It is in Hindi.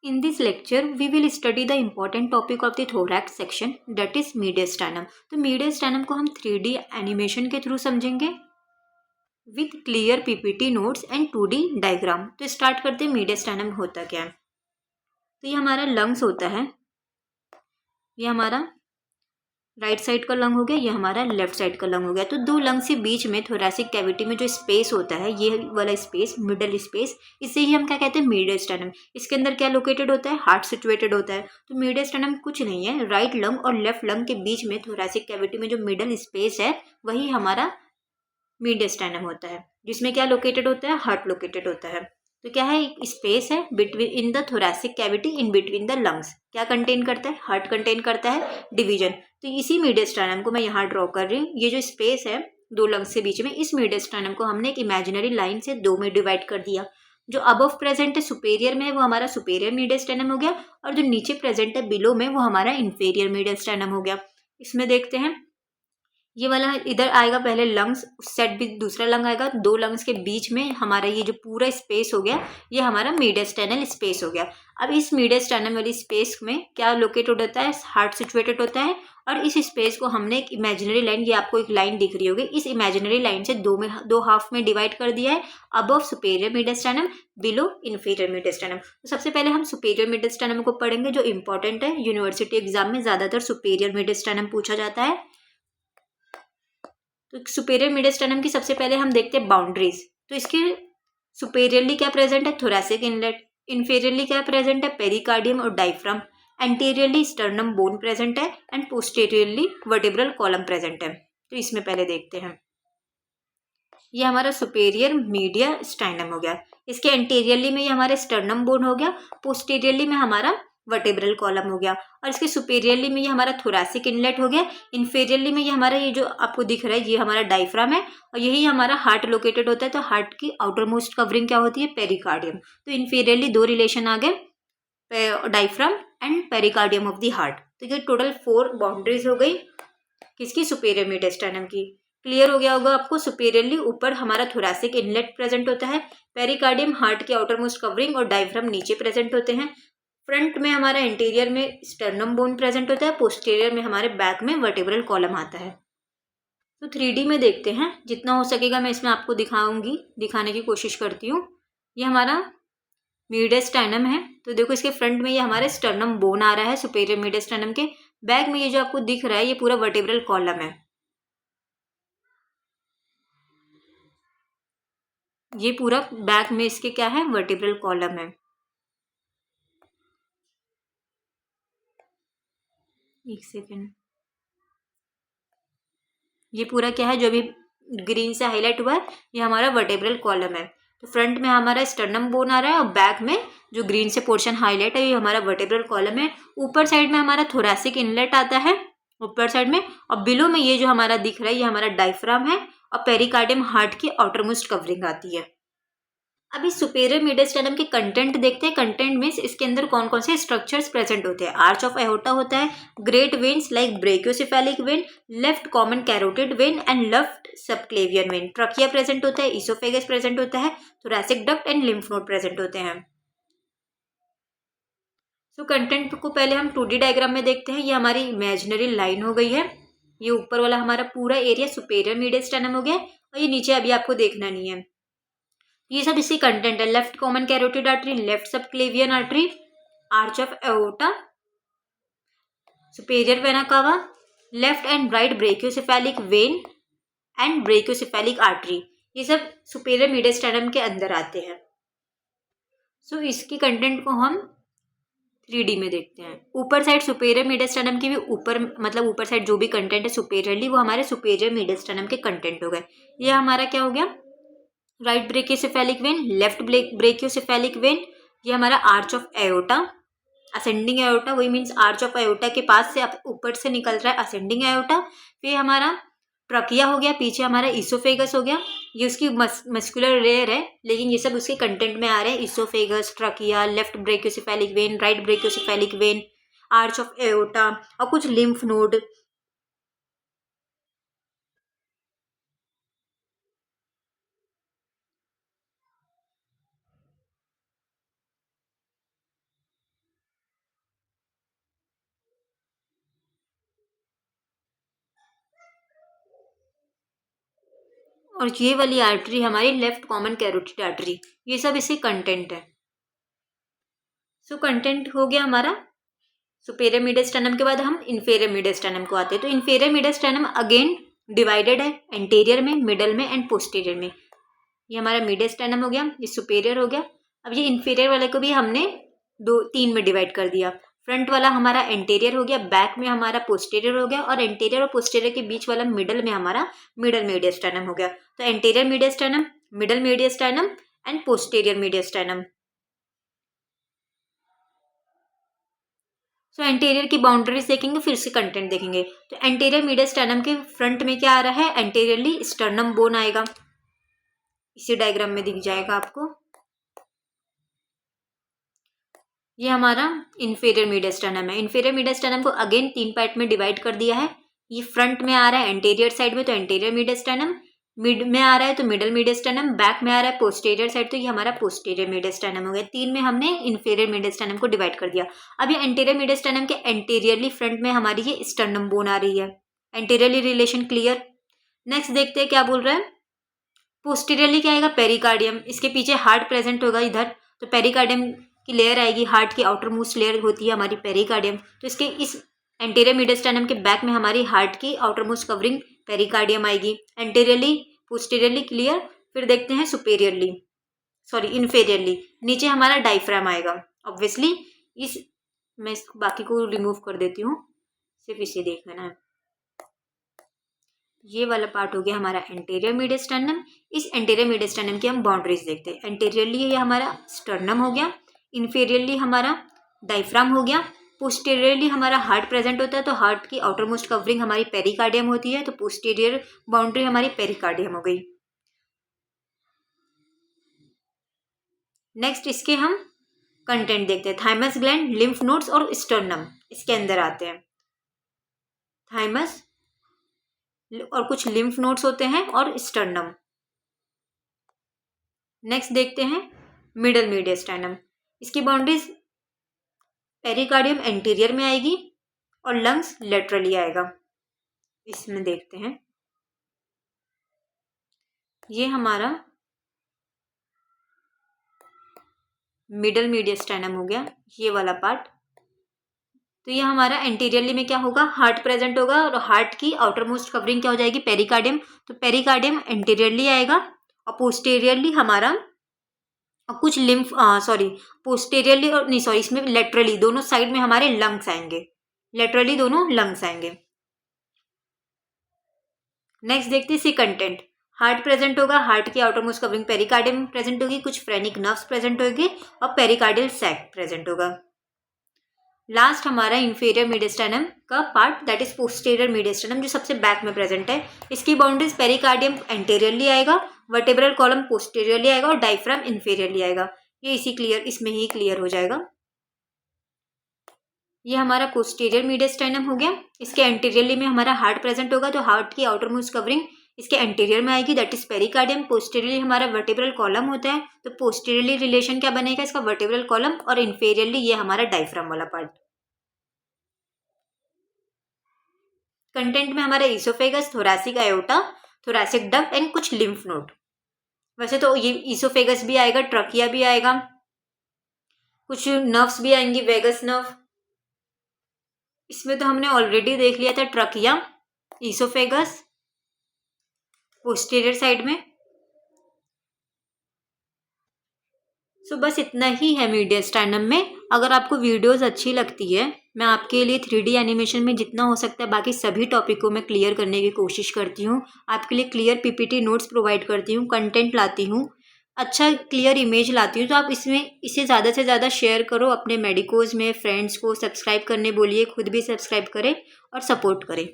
In this lecture, we will study the important topic of the thorax section, that is mediastinum. तो mediastinum को हम 3D एनिमेशन के थ्रू समझेंगे with clear PPT notes and 2D diagram. तो स्टार्ट करते हैं mediastinum होता क्या है। तो ये हमारा लंग्स होता है, ये हमारा राइट साइड का लंग हो गया, ये हमारा लेफ्ट साइड का लंग हो गया। तो दो लंग्स के बीच में थोरैसिक कैविटी में जो स्पेस होता है, ये वाला स्पेस, मिडल स्पेस, इसे ही हम क्या कहते हैं, मीडियस्टेनम। इसके अंदर क्या लोकेटेड होता है, हार्ट सिचुएटेड होता है। तो मीडियस्टेनम कुछ नहीं है, राइट लंग और लेफ्ट लंग के बीच में थोरैसिक कैविटी में जो मिडल स्पेस है वही हमारा मीडियस्टेनम होता है, जिसमें क्या लोकेटेड होता है, हार्ट लोकेटेड होता है। तो क्या है, एक स्पेस है between in the thoracic cavity in between the lungs. क्या कंटेन करता है, हार्ट कंटेन करता है, डिवीजन। तो इसी मीडियस्टेनम को मैं यहाँ ड्रॉ कर रही हूँ। ये जो स्पेस है दो लंग्स के बीच में, इस मीडियस्टेनम को हमने एक इमेजिनरी लाइन से दो में डिवाइड कर दिया। जो अबव प्रेजेंट है सुपेरियर में, वो हमारा सुपेरियर मीडियस्टेनम हो गया, और जो नीचे प्रेजेंट है बिलो में, वो हमारा इंफेरियर मीडियस्टेनम हो गया। इसमें देखते हैं, ये वाला इधर आएगा पहले लंग्स, उस साइड भी दूसरा लंग आएगा। दो लंग्स के बीच में हमारा ये जो पूरा स्पेस हो गया, ये हमारा मीडियस्टेनल स्पेस हो गया। अब इस मीडियस्टेनल वाली स्पेस में क्या लोकेटेड होता है, हार्ट सिचुएटेड होता है। और इस स्पेस को हमने एक इमेजिनरी लाइन, ये आपको एक लाइन दिख रही होगी, इस इमेजिनरी लाइन से दो हाफ में डिवाइड कर दिया है। Above superior mediastinum, below inferior mediastinum. तो सबसे पहले हम सुपेरियर मीडियस्टेनम को पढ़ेंगे, जो इंपॉर्टेंट है। यूनिवर्सिटी एग्जाम में ज्यादातर सुपेरियर मीडियस्टेनम पूछा जाता है। तो सुपेरियर मीडियस्टेनम की सबसे पहले हम देखते हैं बाउंड्रीज। तो इसके सुपेरियरली क्या प्रेजेंट है, थोरैसिक इनलेट। इंफीरियरली क्या प्रेजेंट है, पेरिकार्डियम और diaphragm. Anteriorly sternum bone present है, and posteriorly vertebral column present है। तो इसमें पहले देखते हैं, ये हमारा सुपेरियर मीडिया स्टाइनम हो गया। इसके एंटीरियरली में ये हमारा स्टर्नम बोन हो गया, पोस्टीरियरली में हमारा वर्टेब्रल कॉलम हो गया, और इसके सुपेरियरली में ये हमारा थोरैसिक इनलेट हो गया। इन्फेरियरली में ये हमारा, ये जो आपको दिख रहा है, ये हमारा डायफ्राम है, और यही हमारा हार्ट लोकेटेड होता है। तो हार्ट की आउटर मोस्ट कवरिंग क्या होती है, पेरिकार्डियम। तो इन्फेरियरली दो रिलेशन आ गए, diaphragm and pericardium of the heart. तो ये टोटल 4 बाउंड्रीज हो गई किसकी, सुपेरियर मीडियस्टेनम की। क्लियर हो गया होगा आपको। सुपेरियरली ऊपर हमारा थोरैसिक इनलेट प्रेजेंट होता है, पेरिकार्डियम हार्ट की आउटर मोस्ट कवरिंग और डायफ्राम नीचे प्रेजेंट होते हैं। फ्रंट में हमारा इंटीरियर में स्टर्नम बोन प्रेजेंट होता है, पोस्टीरियर में हमारे बैक में वर्टेब्रल कॉलम आता है। तो 3D में देखते हैं, जितना हो सकेगा मैं इसमें आपको दिखाऊंगी, दिखाने की कोशिश करती हूँ। ये हमारा मीडियस्टेनम है। तो देखो, इसके फ्रंट में ये हमारे स्टर्नम बोन आ रहा है सुपेरियर मीडियस्टेनम के। बैक में ये जो आपको दिख रहा है, ये पूरा वर्टेब्रल कॉलम है। ये पूरा बैक में इसके क्या है, वर्टेब्रल कॉलम है। एक सेकेंड, ये पूरा क्या है, जो भी ग्रीन से हाईलाइट हुआ है, ये हमारा वर्टेब्रल कॉलम है। तो फ्रंट में हमारा स्टर्नम बोन आ रहा है, और बैक में जो ग्रीन से पोर्शन हाईलाइट है, ये हमारा वर्टेब्रल कॉलम है। ऊपर साइड में हमारा थोरैसिक इनलेट आता है ऊपर साइड में, और बिलो में ये जो हमारा दिख रहा है, ये हमारा डायफ्राम है, और पेरिकार्डियम हार्ट की आउटरमोस्ट कवरिंग आती है। अभी सुपेरियर मीडियस्टेनम के कंटेंट देखते हैं। कंटेंट मीन्स इसके अंदर कौन कौन से स्ट्रक्चर्स प्रेजेंट होते हैं। आर्च ऑफ एओर्टा होता है, great veins like brachiocephalic when, left common carotid when and left subclavian vein. Trachea present होता है, इसोफेगस प्रेजेंट होता है, thoracic duct and lymph node present होते हैं। तो कंटेंट को पहले हम 2D डायग्राम में देखते हैं। ये हमारी इमेजिनरी लाइन हो गई है। ये ऊपर वाला हमारा पूरा एरिया सुपेरियर मीडियस्टेनम हो गया, और ये नीचे अभी आपको देखना नहीं है। ये सब इसी कंटेंट है। Left common carotid artery, left subclavian artery, arch of aorta, superior vena cava, left and right brachiocephalic when and brachiocephalic artery. ये सब सुपेरियर मीडियस्टेनम के अंदर आते हैं। सो इसकी कंटेंट को हम 3D में देखते हैं। ऊपर साइड सुपेरियर मीडियस्टेनम की भी ऊपर, मतलब ऊपर साइड जो भी कंटेंट है सुपेरियरली, वो हमारे सुपेरियर मीडियस्टेनम के कंटेंट हो गए। ये हमारा क्या हो गया, right brachiocephalic when, left brachiocephalic when, ये हमारा arch of aorta, ascending aorta, वही मीन्स आर्च ऑफ एओर्टा के पास से ऊपर से निकल रहा है असेंडिंग एओर्टा। फिर हमारा ट्रकिया हो गया, पीछे हमारा इसोफेगस हो गया, ये उसकी मस्कुलर लेयर है, लेकिन ये सब उसके कंटेंट में आ रहे हैं। Oesophagus, trachea, left brachiocephalic when, right brachiocephalic when, arch of aorta, और कुछ लिम्फ नोड। और ये वाली आर्टरी हमारी लेफ्ट कॉमन कैरोटिड आर्टरी। ये सब इसके कंटेंट है। सो कंटेंट हो गया हमारा सुपेरियर मीडियस्टेनम के बाद हम इंफीरियर मीडियस्टेनम को आते हैं। तो इंफीरियर मीडियस्टेनम अगेन डिवाइडेड है एंटीरियर में, मिडल में एंड पोस्टीरियर में। ये हमारा मीडियस्टेनम हो गया, ये सुपेरियर हो गया। अब ये इंफीरियर वाले को भी हमने 2-3 में डिवाइड कर दिया। फ्रंट वाला हमारा एंटीरियर हो गया, बैक में हमारा पोस्टीरियर हो गया और एंटीरियर और पोस्टीरियर के बीच वाला मिडल में हमारा मिडल मीडियस्टेनम हो गया। तो anterior mediastinum, middle mediastinum and posterior mediastinum. So anterior की बाउंड्रीज देखेंगे, फिर से कंटेंट देखेंगे। तो एंटीरियर मीडियस्टेनम के फ्रंट में क्या आ रहा है, एंटीरियरली स्टर्नम बोन आएगा, इसी डायग्राम में दिख जाएगा आपको। ये हमारा इंफीरियर मीडियस्टेनम है। इंफीरियर मीडियस्टेनम को अगेन 3 पार्ट में डिवाइड कर दिया है। ये फ्रंट में आ रहा है एंटीरियर साइड में, तो एंटीरियर मीडियस्टेनम, मिड में आ रहा है तो मिडल मीडियस्टेनम, बैक में आ रहा है पोस्टीरियर साइड, तो ये हमारा पोस्टीरियर मीडियस्टेनम हो गया। 3 में हमने इंफीरियर मीडियस्टेनम को डिवाइड कर दिया। अब ये एंटीरियर मीडियस्टेनम के एंटीरियरली फ्रंट में हमारी ये स्टर्नम बोन आ रही है। Anteriorly relation clear. नेक्स्ट देखते हैं क्या बोल रहा है। पोस्टीरियरली क्या आएगा, पेरिकार्डियम, इसके पीछे हार्ट प्रेजेंट होगा इधर, तो पेरिकार्डियम की लेयर आएगी। हार्ट की आउटर मोस्ट लेयर होती है हमारी पेरिकार्डियम, तो इसके इस एंटीरियर मीडियस्टेनम के बैक में हमारी हार्ट की आउटर मोस्ट कवरिंग पेरिकार्डियम आएगी। Anteriorly posteriorly clear. फिर देखते हैं सुपेरियरली, सॉरी इंफीरियरली, नीचे हमारा डायफ्राम आएगा। ऑब्वियसली इस मैं बाकी को रिमूव कर देती हूँ, सिर्फ इसे देख लेना है। ये वाला पार्ट हो गया हमारा एंटीरियर मीडियस्टेनम। इस एंटीरियर मीडियस्टेनम की हम बाउंड्रीज देखते हैं। एंटीरियरली ये हमारा स्टर्नम हो गया, इंफीरियरली हमारा डायफ्राम हो गया, पोस्टीरियरली हमारा हार्ट प्रेजेंट होता है, तो हार्ट की आउटर मोस्ट कवरिंग हमारी पेरिकार्डियम होती है, तो पोस्टीरियर बाउंड्री हमारी पेरिकार्डियम हो गई। नेक्स्ट इसके हम कंटेंट देखते हैं। थाइमस ग्लैंड, लिम्फ नोड्स और स्टर्नम इसके अंदर आते हैं। थाइमस और कुछ लिम्फ नोड्स होते हैं और स्टर्नम। नेक्स्ट देखते हैं मिडल मीडियस्टेनम। इसकी बाउंड्रीज पेरिकार्डियम एंटीरियर में आएगी और लंग्स लेटरली आएगा। इसमें देखते हैं, ये हमारा मिडल मीडियस्टेनम हो गया, ये वाला पार्ट। तो ये हमारा एंटीरियरली में क्या होगा, हार्ट प्रेजेंट होगा और हार्ट की आउटर मोस्ट कवरिंग क्या हो जाएगी, पेरिकार्डियम, तो पेरिकार्डियम एंटीरियरली आएगा और पोस्टीरियरली हमारा कुछ लिम्फ पोस्टीरियरली और नहीं सॉरी इसमें लेटरली दोनों साइड में हमारे लंग्स आएंगे, लेटरली दोनों लंग्स आएंगे। नेक्स्ट देखते हैं सी कंटेंट। हार्ट प्रेजेंट होगा, हार्ट की outer most covering pericardium present होगी, कुछ फ्रेनिक नर्व्स प्रेजेंट होगी और पेरिकार्डियल सैक प्रेजेंट होगा। लास्ट हमारा इंफीरियर मीडियस्टेनम का पार्ट दैट इज पोस्टीरियर मीडियस्टेनम, जो सबसे बैक में प्रेजेंट है। इसकी बाउंड्रीज पेरिकार्डियम एंटीरियरली आएगा, वर्टेब्रल कॉलम पोस्टीरियरली आएगा और डायफ्राम इंफीरियरली आएगा। ये इसमें ही क्लियर हो जाएगा। ये हमारा पोस्टीरियर मीडियस्टेनम हो गया। इसके एंटीरियरली में हमारा हार्ट प्रेजेंट होगा, तो हार्ट की आउटर मोस्ट कवरिंग इसके एंटीरियर में आएगी, दैट इज पेरिकार्डियम। पोस्टीरियरली हमारा वर्टेब्रल कॉलम होता है, तो पोस्टीरियरली रिलेशन क्या बनेगा इसका, वर्टेब्रल कॉलम, और इंफीरियरली ये हमारा डायफ्राम वाला पार्ट। कंटेंट में हमारा oesophagus, thoracic iota, thoracic duct and कुछ लिम्फ नोड। वैसे तो ये ईसोफेगस भी आएगा, ट्रकिया भी आएगा, कुछ नर्व्स भी आएंगी, वेगस नर्व। इसमें तो हमने ऑलरेडी देख लिया था, ट्रकिया, ईसोफेगस पोस्टीरियर साइड में। सो बस इतना ही है मीडियस्टेनम में। अगर आपको वीडियोस अच्छी लगती है, मैं आपके लिए 3D एनिमेशन में जितना हो सकता है बाकी सभी टॉपिक को मैं क्लियर करने की कोशिश करती हूँ। आपके लिए क्लियर PPT नोट्स प्रोवाइड करती हूँ, कंटेंट लाती हूँ, अच्छा क्लियर इमेज लाती हूँ। तो आप इसे ज़्यादा से ज़्यादा शेयर करो अपने मेडिकोज में, फ्रेंड्स को सब्सक्राइब करने बोलिए, खुद भी सब्सक्राइब करें और सपोर्ट करें।